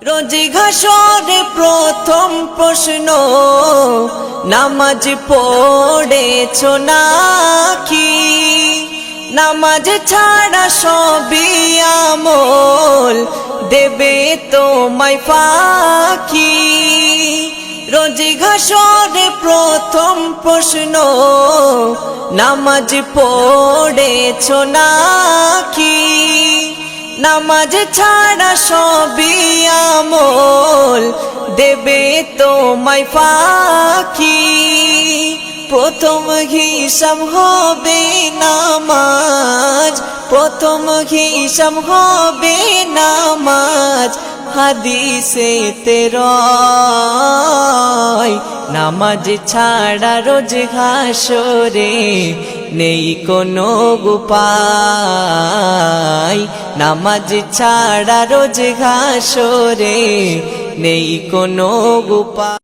রোজ ঘাসরে প্রথম প্রশ্ন, নামাজ পড়েছো নাকি? নামাজ ছাড়া সবই আমল দেবে তোমায় ফাঁকি। রোজ ঘাসরে প্রথম প্রশ্ন, নামাজ পড়েছো নাকি? নামাজ ছাড়া সবই আমল দেবে তোমায় ফাঁকি। প্রথম হিসাব হবে নামাজ, প্রথম হিসাব হবে নামাজ। হাদিসেতে রয় নামাজ ছাড়া রোজ হাসরে নেই কোনো উপায়। নামাজ ছাড়া রোজ হাসরে নেই কোনো উপায়।